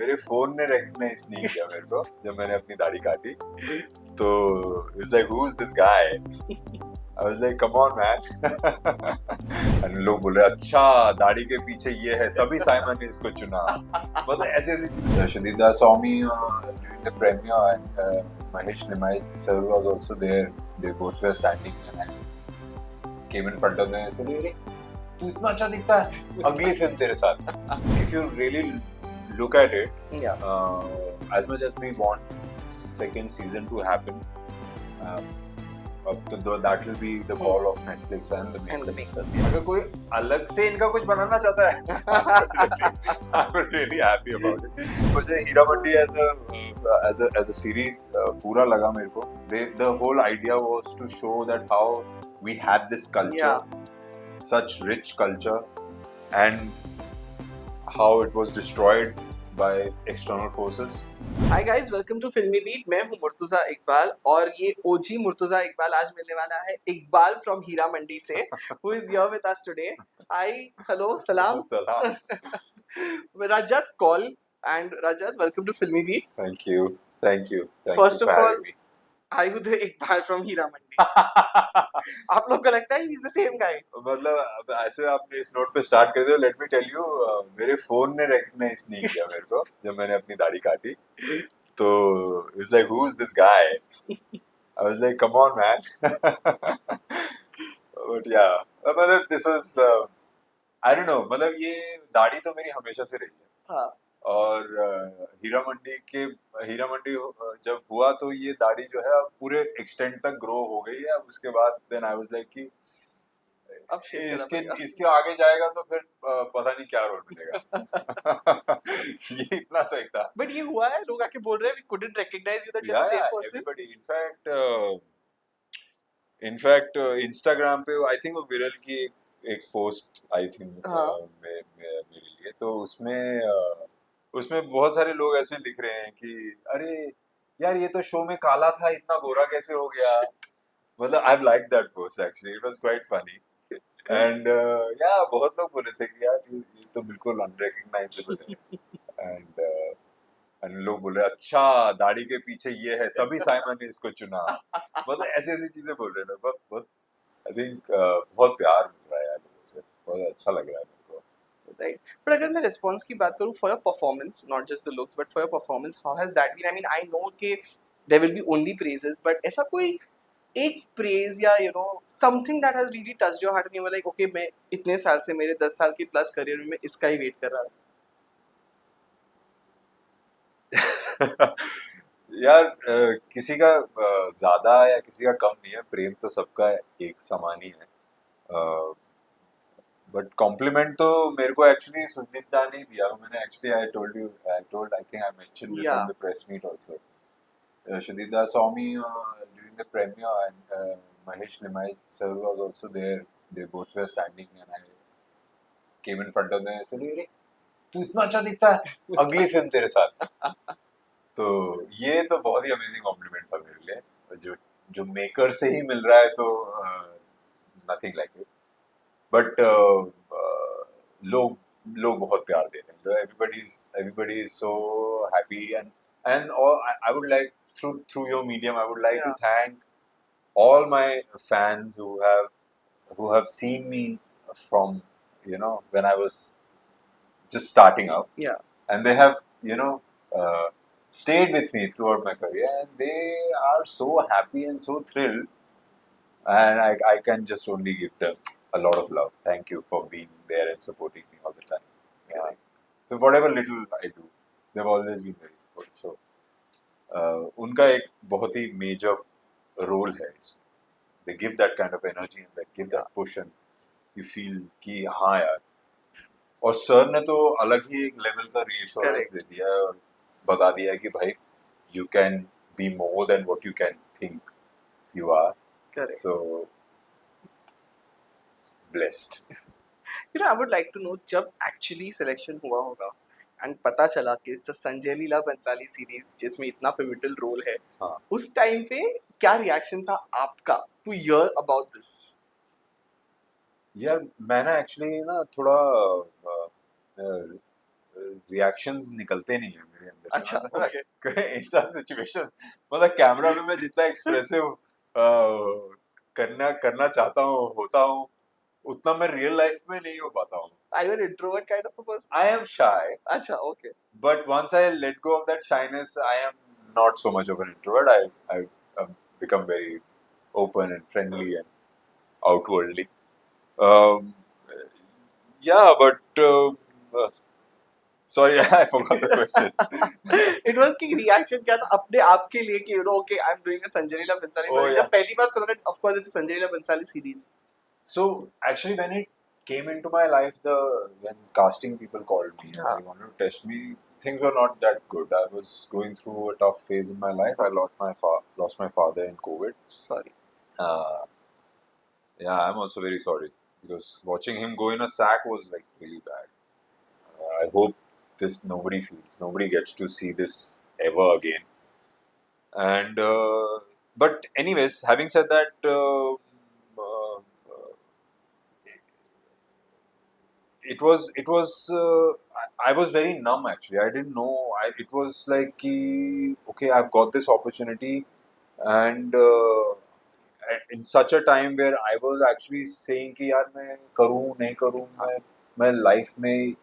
मेरे फोन ने रिकॉग्नाइज नहीं किया मेरे को जब मैंने अपनी दाढ़ी काटी, तो it's like who is this guy. I was like come on man. And लोग बोले अच्छा दाढ़ी के पीछे ये है तभी साइमन ने इसको चुना। मतलब ऐसी ऐसी चीजें। Shadida saw me during the premiere and Mahesh Nimai sir was also there. They both were standing and I came in front of them and said, "अरे तू इतना अच्छा दिखता है, अगली फिल्म तेरे साथ." If you really look at it, Yeah. as much as we want second season to happen, that will be the call of Netflix and the makers. And the makers, yeah. अगर कोई अलग से इनका कुछ बनाना चाहता है, I'm really happy about it. मुझे Heera Mandi as a series पूरा लगा मेरे को. The whole idea was to show that how we had this culture, such rich culture, and how it was destroyed by external forces. Hi guys, welcome to Filmy Beat. मैं हूँ मुर्तजा इकबाल और ये OG Murtaza Iqbal आज मिलने वाला है इकबाल from हीरा मंडी से, who is here with us today. Hi, hello, salam. Rajat call and Rajat, welcome to Filmy Beat. Thank you. First you of for all, having me. are you the Iqbal from Heera Mandi? आप लोग को लगता है he is the same guy? मतलब ऐसे आपने इस note पे स्टार्ट कर दिया. लेट मी टेल यू, मेरे फोन ने रिकॉग्नाइज नहीं किया मेरे को जब मैंने अपनी दाढ़ी काटी, तो it's like who is this guy. I was like come on man. But या मतलब this was I don't know. मतलब ये दाढ़ी तो मेरी हमेशा से रही है. हाँ. और हीरा मंडी जब हुआ तो ये दाढ़ी जो है अब पूरे एक्सटेंट तक ग्रो हो गई है. अब उसके बाद देन आई वाज लाइक कि अब इसके आगे जाएगा तो फिर पता नहीं क्या रोल मिलेगा. ये इतना सही था. बट ये हुआ है, लोग आके बोल रहे हैं we couldn't recognize you that you're the same person. Everybody, in fact Instagram पे आई थिंक वो विरल की एक पोस्ट आई थिंक मेरे लिए, तो उसमें बहुत सारे लोग ऐसे लिख रहे हैं कि अरे यार ये तो शो में काला था, इतना गोरा कैसे हो गया. मतलब I like that post actually. It was quite funny. And या बहुत लोग बोले थे कि यार ये तो बिल्कुल अनरिकॉग्नाइजेबल है. एंड लोग बोले अच्छा दाढ़ी के पीछे ये है तभी साइमन ने इसको चुना. मतलब ऐसी ऐसी चीजें बोल रहे हैं. बहुत आई थिंक बहुत प्यार मिल रहा है यार लोगों से. बहुत अच्छा लग रहा है मेरे को. Right. But अगर मैं response की बात करूँ for your performance, not just the looks, but for your performance, how has that been? I mean, I know कि there will be only praises, but ऐसा कोई एक praise या something that has really touched your heart and you were like, okay, मैं इतने साल से मेरे 10 साल की plus career में मैं इसका ही wait कर रहा था. यार किसी का ज्यादा या किसी का कम नहीं है. प्रेम तो सबका एक समान ही है. बट कॉम्प्लीमेंट तो मेरे को एक्चुअली सुदीप दा ने दिया. मैंने actually I think I mention this in the press meet also. Shadida da saw me during the premiere and Mahesh Nimai sir was also there. They both were standing and I came in front of them and said, "अरे तू इतना अच्छा दिखता है, अगली film तेरे साथ." तो ये तो बहुत ही अमेजिंग कॉम्प्लीमेंट था मेरे लिए. जो मेकर से ही मिल रहा है तो नथिंग लाइक इट. बट लोग बहुत प्यार देते हैं. everybody is so happy and all, I would like through your medium I would like to thank all my fans who have seen me from when I was just starting out. Yeah. And they have stayed with me throughout my career and they are so happy and so thrilled, and I can just only give them a lot of love. Thank you for being there and supporting me all the time. So whatever little I do, they've always been very supportive. So उनका एक बहुत ही major role है इसमें. They give that kind of energy and they give that push and you feel कि हाँ यार. और sir ने तो अलग ही एक लेवल का reassurance दे दिया है और बता दिया है कि भाई you can be more than what you can think you are. Correct. So blessed. I would like to know जब actually selection हुआ होगा and पता चला कि इस संजय लीला बंसाली सीरीज जिसमें इतना pivotal role है, हाँ. उस टाइम पे क्या रिएक्शन था आपका to hear about this? यार मैंने एक्चुअली ना थोड़ा रिएक्शंस निकलते नहीं है मेरे अंदर से अच्छा, मतलब okay. इन सब सिचुएशन मतलब कैमरा में मैं जितना एक्सप्रेसिव करना करना चाहता हूँ होता हूँ उतना मैं रियल लाइफ में नहीं हो पाता हूँ. Are you an introvert kind of a person? I am shy, अच्छा, okay. but once I let go of that shyness, I am not so much of an introvert. I become very open and friendly and outwardly. Um, yeah, but sorry, I forgot the question. It was कि reaction क्या था अपने आप के लिए कि you know okay I'm doing a Sanjay Leela Bhansali Oh मैंने yeah. जब पहली बार सुना था of course it's a Sanjay Leela Bhansali series. So actually, when it came into my life, when casting people called me and हाँ. they wanted to test me, things were not that good. I was going through a tough phase in my life. I lost my father in COVID. Sorry. Uh, yeah, I'm also very sorry because watching him go in a sack was like really bad. I hope this nobody gets to see this ever again. And but anyways, having said that, I was very numb actually. I didn't know. It was like okay, I've got this opportunity, and in such a time where I was actually saying कि यार मैं करूँ नहीं करूँ मैं life में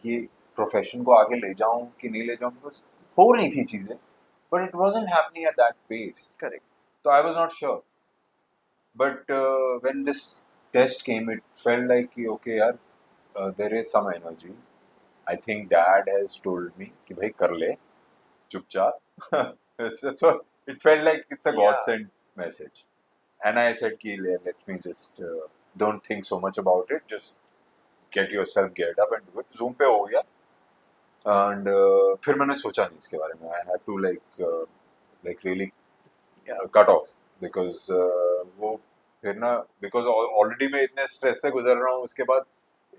ये profession को आगे ले जाऊँ कि नहीं ले जाऊँ because हो रही थी चीजें but it wasn't happening at that pace. Correct. So I was not sure. But when this test came, it felt like okay यार there is some energy. I think dad has told me कि भाई कर ले चुपचाप. That's what it felt like. It's a Yeah. godsend message. And I said कि let me just don't think so much about it. Just get yourself geared up and do it. Zoom पे हो गया. And फिर मैंने सोचा नहीं इसके बारे में. I had to like really Yeah. cut off because वो फिर ना because already मैं इतने स्ट्रेस से गुजर रहा हूँ उसके बाद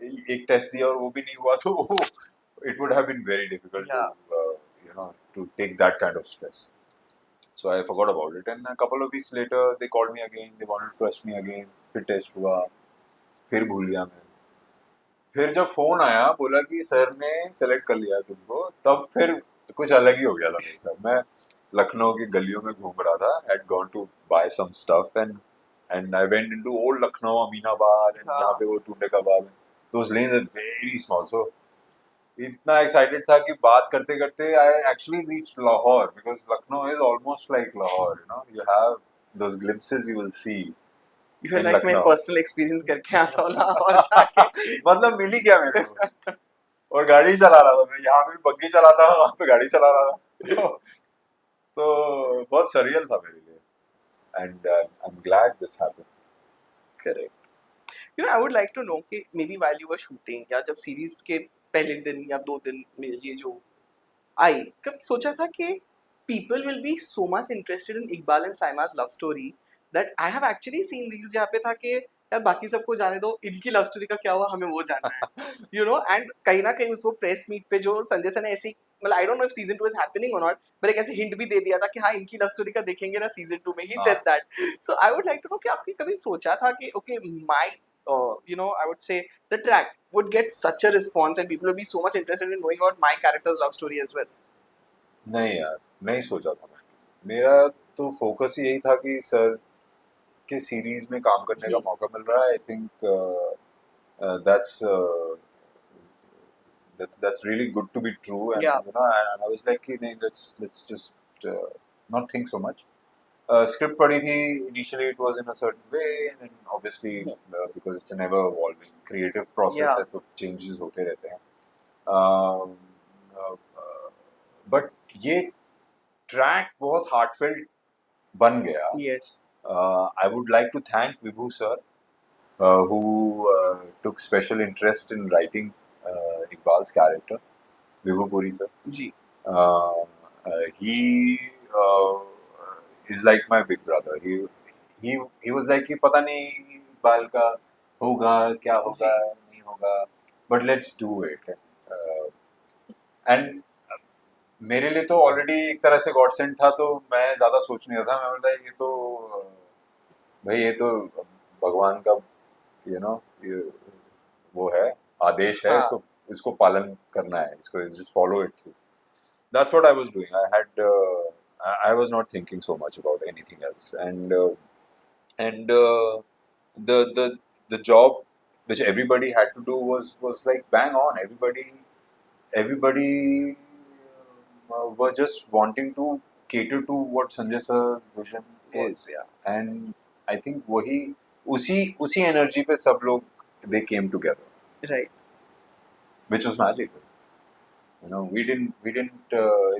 एक टेस्ट दिया और वो भी नहीं हुआ तो वो it would have been very difficult Yeah. to take that kind of stress. So I forgot about it and a couple of weeks later they called me again. They wanted to test me again. फिर test हुआ फिर भूल गया मैं. फिर जब phone आया बोला कि सर ने सेलेक्ट कर लिया तुमको तब फिर कुछ अलग ही हो गया था मेरे साथ. मैं लखनऊ की गलियों में घूम रहा था. had gone to buy some stuff and I went into old Lucknow, Aminabad and हाँ. यहाँ पे वो टूटे कबाब. Those lanes are very small. So इतना एक्साइटेड था कि बात करते करते I actually reached Lahore because Lucknow is almost like Lahore. You have those glimpses you will see You feel in like मैं Lucknow. personal experience करके आता हूँ लाहौर जाके. मतलब मिल ही गया मेरे को. और गाड़ी चला रहा था मैं. यहाँ पे भी बग्गी चलाता था वहाँ पे गाड़ी चला रहा था. तो बहुत सरियल था मेरे लिए. And I'm glad this happened. Correct. You know, I would like to know कि maybe while you were shooting या जब series के पहले दिन या 2 दिन में ये जो आई कब सोचा था कि people will be so much interested in Iqbal and Saima's love story that I have actually seen reels जहाँ पे था कि यार बाकी सबको जाने दो इनकी लव स्टोरी का क्या हुआ हमें वो जानना है यू नो एंड कहीं ना कहीं उस वो प्रेस मीट पे जो संजय सर ने ऐसी मतलब I don't know if season 2 is happening और नॉट बट एक ऐसे हिंट भी दे दिया था कि हाँ इनकी लव स्टोरी का देखेंगे ना सीजन 2 में ही हाँ. Said that so I would like to know कि आपने कभी सोचा था कि okay my you know I would say the track would get such a response and people would be so much interested in knowing about my character's love story as well. नहीं यार नहीं सोचा था मैंने. मेरा तो फोकस यही था कि सर के सीरीज में काम करने का मौका मिल रहा है. I think that's really good to be true and Yeah. and I was like कि नहीं let's just not think so much. Script पढ़ी थी. Initially it was in a certain way and then obviously because it's an ever evolving creative process Yeah. है तो changes होते रहते हैं. um, but ये ट्रैक बहुत हार्टफेल्ट बन गया. Yes. I would like to thank Vibhu sir who took special interest in writing Iqbal's character. Vibhu Puri sir. Ji. He uh, is like my big brother. He was like कि पता नहीं इकबाल का होगा क्या होगा नहीं होगा but let's do it. And मेरे लिए तो ऑलरेडी एक तरह से गॉड सेंट था तो मैं ज्यादा सोच नहीं रहा था. मैं बोला ये तो भाई ये तो भगवान का वो है आदेश है. हाँ. इसको इसको पालन करना है, इसको just follow it through. That's what I was doing. I was not thinking so much about anything else, and the the job which everybody had to do was like bang on. Everybody were just wanting to cater to what Sanjay sir's vision Was, is, yeah. and I think वही उसी energy पे सब लोग they came together, Right. which was magical. You know, we didn't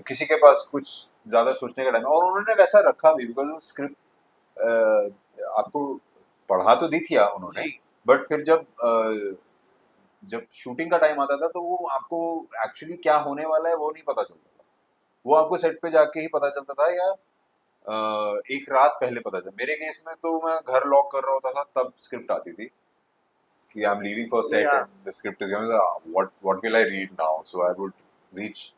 किसी के पास कुछ ज्यादा सोचने का टाइम, और उन्होंने वैसा रखा भी, बिकॉज वो स्क्रिप्ट आपको पढ़ा तो दी थी उन्होंने, जी. बट फिर जब शूटिंग का टाइम आता था तो वो आपको एक्चुअली क्या होने वाला है वो नहीं पता चलता था, वो आपको सेट पे जाके ही पता चलता था, या एक रात पहले पता चला। मेरे केस में तो मैं घर लॉक कर रहा होता था तब स्क्रिप्ट आती थी कि I am leaving for set Yeah. And the script is coming, what will I read now, so I would reach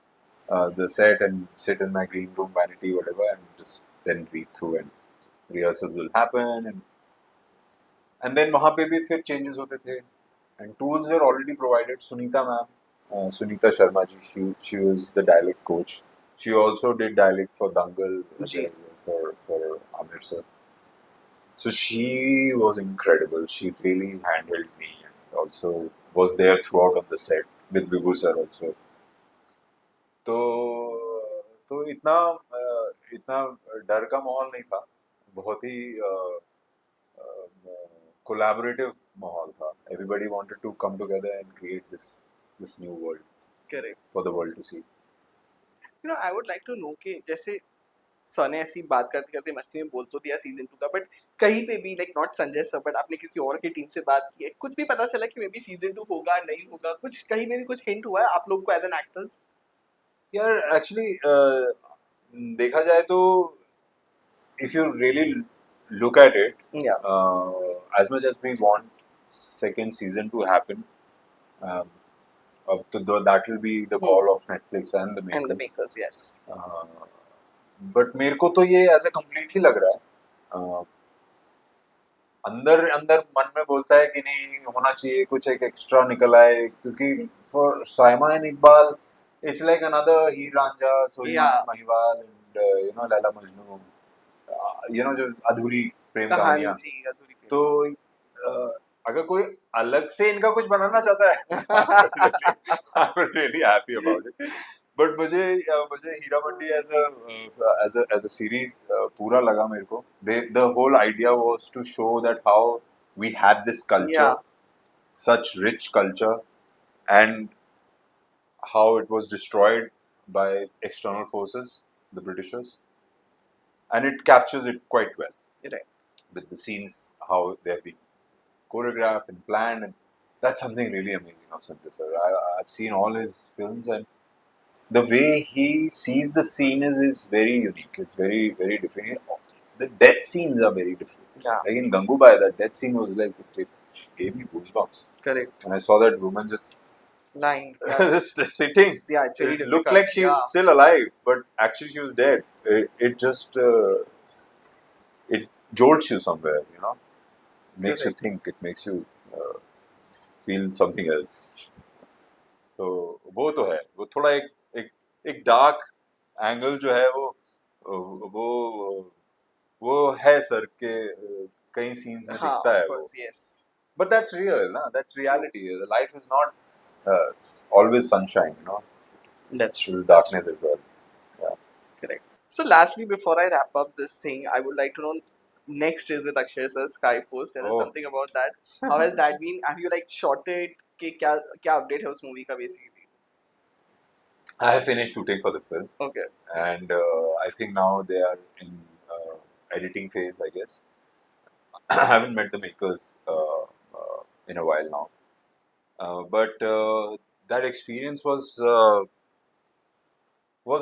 the set and sit in my green room vanity whatever and just then read through, and rehearsals will happen, and then वहाँ पे भी फिर changes होते थे, and tools were already provided. Sunita ma'am, Sunita Sharma ji, she was the dialect coach. She also did dialect for Dangal, ji. for Amir sir. So she was incredible. She really handled me and also was there throughout on the set with Vibhu sir also. तो इतना डर का माहौल नहीं था, बहुत ही collaborative माहौल था. Everybody wanted to come together and create this new world Correct. For the world to see. You know, I would like to know कि जैसे सर ने ऐसी बात करते करते मस्ती में बोल तो दिया सीजन 2 का, बट कहीं पे भी like not Sanjay sir but आपने किसी और की टीम से बात की है, कुछ भी पता चला कि मे बी सीजन 2 होगा नहीं होगा, कुछ कहीं में भी कुछ हिंट हुआ है आप लोग को एज एन एक्टर्स? यार एक्चुअली देखा जाए तो if you really look at it, Yeah. as much as we want second season to happen, um, that will be the call of Netflix and the And the makers. makers, yes. But मेरे को तो ये as a complete ही लग रहा है. अंदर अंदर मन में बोलता है कि नहीं होना चाहिए, कुछ एक एक्स्ट्रा निकल आए, क्योंकि for Saima and Iqbal it's like another Heer Ranjha, सोईमान Yeah. And Mahiwal and Laila Majnu, जो अधूरी प्रेम कहानी कहानियां. जी अधूरी प्रेम तो अगर कोई अलग से इनका कुछ बनाना चाहता है I am really happy about it. But मुझे Heera Mandi as a series पूरा लगा मेरे को. The whole idea was to show that how we had this culture, Yeah. such rich culture, and how it was destroyed by external forces, the Britishers, and it captures it quite well Right. with the scenes, how they have been choreographed and planned, and that's something really amazing of Sanjay sir. I've seen all his films, and the way he sees the scene is very unique. It's very very different. The death scenes are very different. Yeah. Like in Gangubai, that death scene was like it gave me goosebumps. Correct. When I saw that woman just Lying. Yeah. just sitting, Yeah, it's very it difficult. looked like she was Yeah. still alive, but actually she was dead. It just it jolts you somewhere, makes you Correct. think, it makes you feel something else. तो वो तो है, वो थोड़ा एक dark angle जो है वो वो है सर के कई सीन्स में हाँ, दिखता of है वो. course, yes. But that's real ना, that's reality. Life is not always sunshine, That's true. there's darkness as well. Yeah. Correct. So, lastly, before I wrap up this thing, I would like to know next is with Akshay sir, Skyforce. Tell us Oh. something about that. How has that been? Have you like shot it? कि क्या update है उस movie का basically? I have finished shooting for the film, Okay. and I think now they are in editing phase, I guess. I haven't met the makers in a while now, but that experience was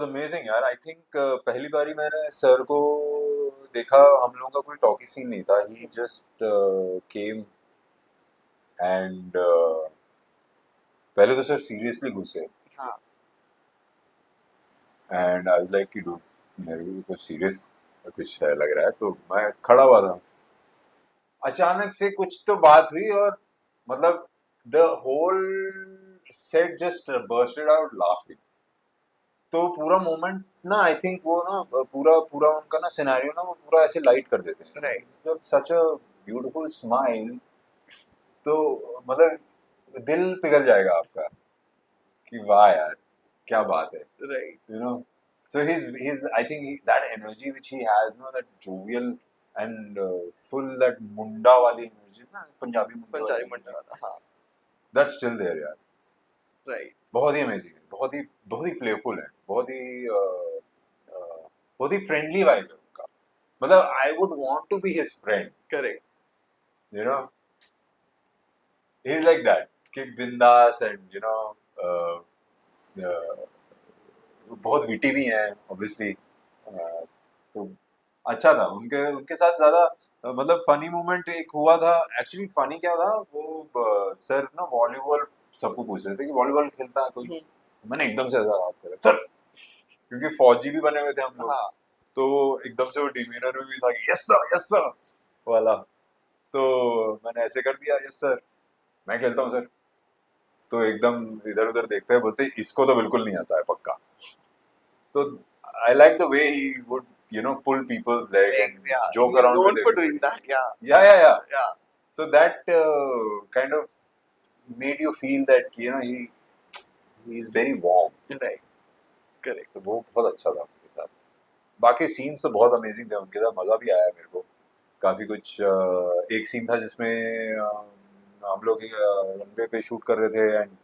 amazing, यार. I think पहली बारी मैंने sir को देखा, हम लोगों का कोई टॉकी सीन नहीं था. He just came and पहले तो सर सीरियसली घुसे, हाँ. एंड आई वाज लाइक कि डूड, मेरे को कुछ सीरियस कुछ है लग रहा है. तो मैं खड़ा हुआ था, अचानक से कुछ तो बात हुई, और मतलब the whole set just bursted out laughing. तो पूरा मोमेंट ना आई थिंक वो ना पूरा पूरा उनका ना सिनेरियो ना वो पूरा ऐसे लाइट कर देते हैं. Right. Such a beautiful smile. तो मतलब दिल पिघल जाएगा आपका कि वाह यार क्या बात है. Right. You know, so he's I think that energy which he has, you know, that jovial and full that munda wali energy ना पंजाबी मुंडा पंजाबी वाली मंडा energy, वाला, हाँ. that's still there यार. Right. बहुत ही अमेजिंग है, बहुत ही प्लेफुल है, बहुत ही फ्रेंडली वाइब है उनका. मतलब I would want to be his friend. Correct. You know, he's like that कि बिंदास and you know uh, बहुत विटी भी हैं ऑब्वियसली. तो अच्छा था उनके उनके साथ ज्यादा मतलब फनी मोमेंट एक हुआ था. एक्चुअली फनी क्या था वो सर ना वॉलीबॉल सबको पूछ रहे थे कि वॉलीबॉल खेलता है कोई. हम्म. मैंने एकदम से ऐसा बात करा सर क्योंकि फौजी भी बने हुए थे हम लोग. हाँ. तो एकदम से वो डिमीनर में भी था कि यस सर वाला. तो मैंने ऐसे कर दिया यस सर मैं खेलता हूँ सर. तो एकदम इधर उधर देखते हैं बोलते इसको तो बिल्कुल नहीं आता है पक्का. तो I like the way he would you know pull people's leg and Legs, yeah. joke He's around known with for everybody. doing that, yeah. Yeah. Yeah. So that kind of made you feel that you know he is very warm. Right. Correct. तो वो बहुत अच्छा था उनके साथ. बाकी scenes तो बहुत अमेजिंग थे उनके साथ. मजा भी आया मेरे को काफी कुछ. एक सीन था जिसमें हम लोग रनवे पे शूट कर रहे थे एंड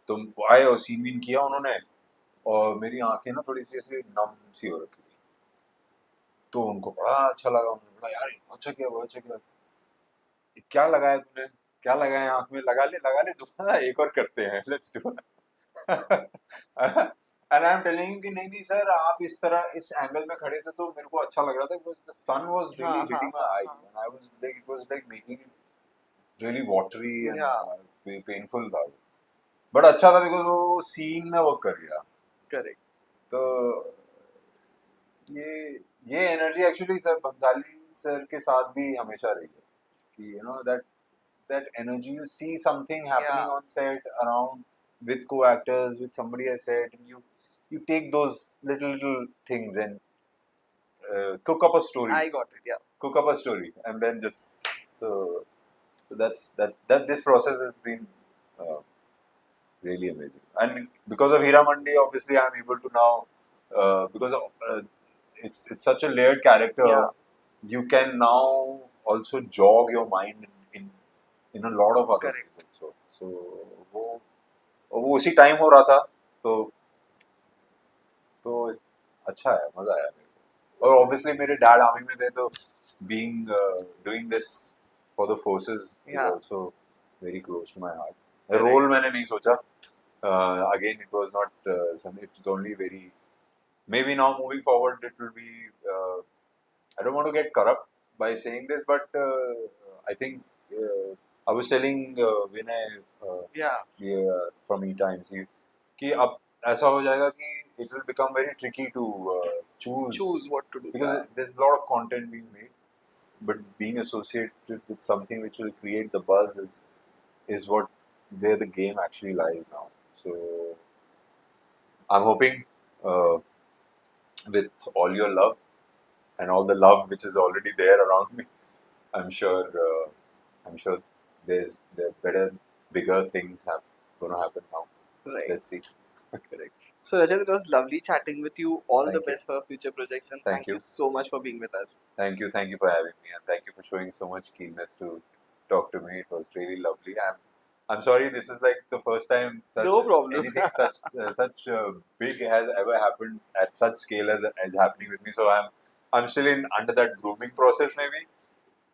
तो आए और सीन वीन किया उन्होंने और मेरी आंखें ना थोड़ी सी ऐसे नम सी हो रखी थी. तो उनको बड़ा अच्छा लगा. उन्होंने बोला यार अच्छा किया बहुत अच्छा किया. क्या लगाया तूने क्या लगाया आंख में. लगा ले दुखा एक और करते हैं let's do. And I am telling you कि नहीं सर आप इस तरह इस एंगल में खड़े थे तो मेरे को अच्छा लग रहा था बिकॉज़ द सन वाज हाँ, रियली हिटिंग हाँ, माय आई हाँ. And I was like it was like making it really watery Yeah. And painful था. बट अच्छा था बिकॉज़ वो सीन में वर्क कर गया. Correct. तो ये ये energy actually sir Bhansali sir के साथ भी हमेशा रही है कि you know that energy you see something happening Yeah. on set around with co-actors with somebody I said and you take those little things and cook up a story. I got it, yeah. Cook up a story and then just so that this process has been uh, really amazing. And because of Hira Mandi obviously I'm able to now because it's such a layered character. Yeah. You can now also jog your mind in a lot of other Correct. ways also. So वो उसी time हो रहा था तो अच्छा है मजा आया मेरे को. और ऑब्वियसली मेरे डैड आर्मी में थे तो being doing this for the forces is Yeah. also very close to my heart. Role मैंने नहीं सोचा. Again it was not something. It was only very maybe now moving forward it will be I don't want to get corrupt by saying this but I think I was telling Vinay Yeah. from E-Times कि अब ऐसा हो जाएगा कि it will become very tricky to Choose what to do. because Yeah. there's a lot of content being made but being associated with something which will create the buzz is what where the game actually lies now. So I'm hoping with all your love and all the love which is already there around me, I'm sure there better bigger things gonna happen now. Right. Let's see. Correct. So Rajat, it was lovely chatting with you. All the Thank you. best for your future projects and Thank thank you you. so much for being with us. Thank you for having me and thank you for showing so much keenness to talk to me. It was really lovely. I'm sorry this is like the first time such No problem. anything such big has ever happened at such scale as happening with me. So I'm still in under that grooming process maybe.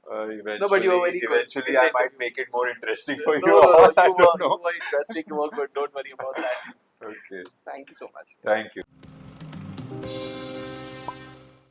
Eventually, No, but you were very good. eventually I might make it more interesting for No, you. no, no. I You don't know. were interesting. You were good. Don't worry about that. Okay. Thank you so much. Thank you.